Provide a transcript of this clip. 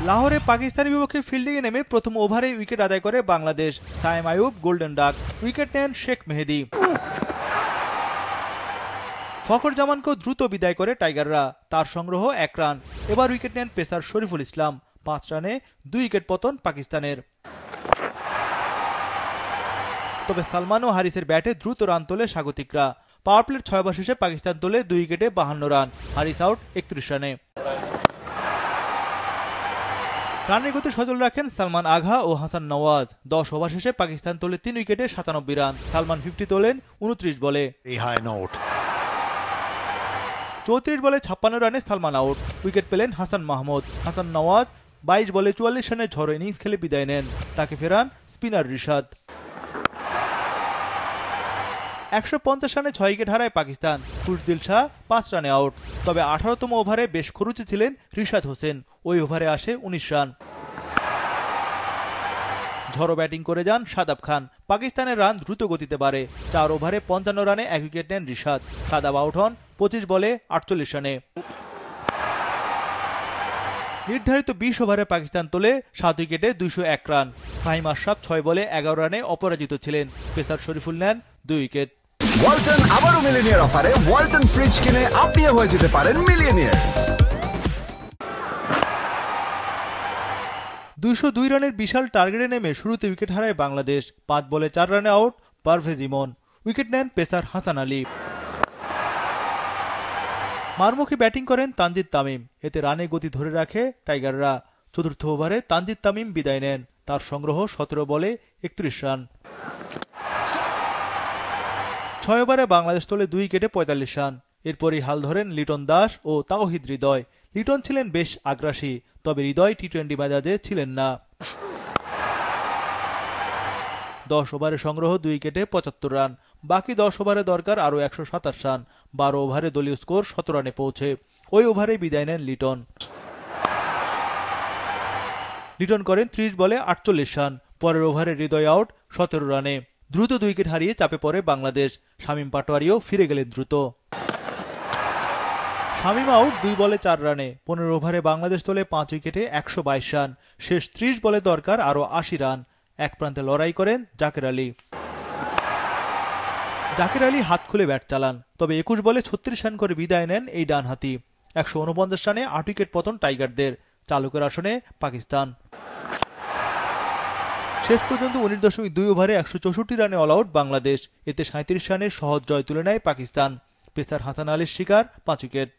লাহোরে পাকিস্তানি বিপক্ষে ফিল্ডিংয়ে নেমে প্রথম ওভারে উইকেট আদায় করে Bangladesh. Sayem Ayub golden duck, wicket নেন শেখ মেহেদী। ফখর জামানকেও দ্রুত বিদায় করে টাইগাররা, তার সংগ্রহ 1 রান। এবার উইকেট নেন পেসার শরীফুল ইসলাম, 5 রানে 2 উইকেট পতন পাকিস্তানের। তবে সালমান ও হারিসের ব্যাটে দ্রুত রান তোলে স্বাগতিকরা। পাওয়ার প্লের 6 ওভার শেষে পাকিস্তান তোলে 2 উইকেটে 52 রান, হারিস আউট 31 রানে। রানের গতি সচল রাখেন সালমান আগা ও হাসান নওয়াজ। 10 ওভার শেষে পাকিস্তান তোলে 3 উইকেটে 97 রান, সালমান 50 তোলেন 29 বলে। 34 বলে 56 রানে সালমান আউট, উইকেট পেলেন হাসান মাহমুদ। হাসান নওয়াজ 22 বলে 44 রানে ঝড়ো ইনিংস খেলে বিদায় নেন, তাকে ফেরান স্পিনার রিশাদ। 150 রানে 6 উইকেট হারায় পাকিস্তান, খুশদিল শাহ 5 রানে আউট। তবে 18তম ওভারে বেশ খরুচে ছিলেন রিশাদ হোসেন, ওই ওভারে আসে 19 রান। ঝড়ো ব্যাটিং করে যান শাদাব খান, পাকিস্তানের রান দ্রুত গতিতে বাড়ে। 4 ওভারে 55 রানে 1 উইকেট নেন রিশাদ। শাদাব আউট হন 25 বলে 48 রানে। নির্ধারিত 20 ওভারে পাকিস্তান তোলে 7 উইকেটে 201 রান। ফাহিম আশরাফ 6 বলে 11 রানে অপরাজিত ছিলেন, পেসার শরীফুল নেন 2 উইকেট। ওয়ালটন আবারও মিলিয়নিয়ার অফারে ওয়ালটন ফ্রিজ কিনে আপনিও হয়ে যেতে পারেন মিলিয়নিয়ার। 202 রানের বিশাল টার্গেটে নেমে শুরুতে উইকেট হারায় বাংলাদেশ। 5 বলে 4 রানে আউট পারভেজ ইমন, উইকেট নেন পেসার হাসান আলী। মারমুখী ব্যাটিং করেন তানজিদ তামিম, এতে রানে গতি ধরে রাখে টাইগাররা। চতুর্থ ওভারে তানজিদ তামিম বিদায় নেন, তার সংগ্রহ 17 বলে 31 রান। 6 ওভারে বাংলাদেশ তোলে 2 উইকেটে 45 রান। এরপরই হাল ধরেন লিটন দাস ও তাওহিদ হৃদয়। লিটন ছিলেন বেশ আগ্রাসী, তবে হৃদয় টি-20 মেজাজে ছিলেন না। 10 ওভারে সংগ্রহ 2 উইকেটে 75 রান। বাকি 10 ওভারে দরকার আরও 127 রান। 12 ওভারে দলীয় স্কোর 17 রানে পৌঁছে, ওই ওভারে বিদায় নেন লিটন। লিটন করেন 30 বলে 48 রান। পরের ওভারে হৃদয় আউট 17 রানে। দ্রুত 2 উইকেট হারিয়ে চাপে পড়ে বাংলাদেশ। শামীম পাটোয়ারিও ফিরে গেলেন দ্রুত। শামীম আউট 2 বলে 4 রানে। 15 ওভারে বাংলাদেশ তোলে 5 উইকেটে 122 রান। শেষ 30 বলে দরকার আরও 80 রান। এক প্রান্তে লড়াই করেন জাকের আলী। জাকের আলী হাত খুলে ব্যাট চালান, তবে 21 বলে 36 রান করে বিদায় নেন এই ডানহাতি। 149 রানে 8 উইকেট পতন টাইগারদের। চালকের আসনে পাকিস্তান। শেষ পর্যন্ত 19.2 ওভারে 164 রানে অল আউট বাংলাদেশ। এতে 37 রানের সহজ জয় তুলে নেয় পাকিস্তান। পেসার হাসান আলীর শিকার 5 উইকেট।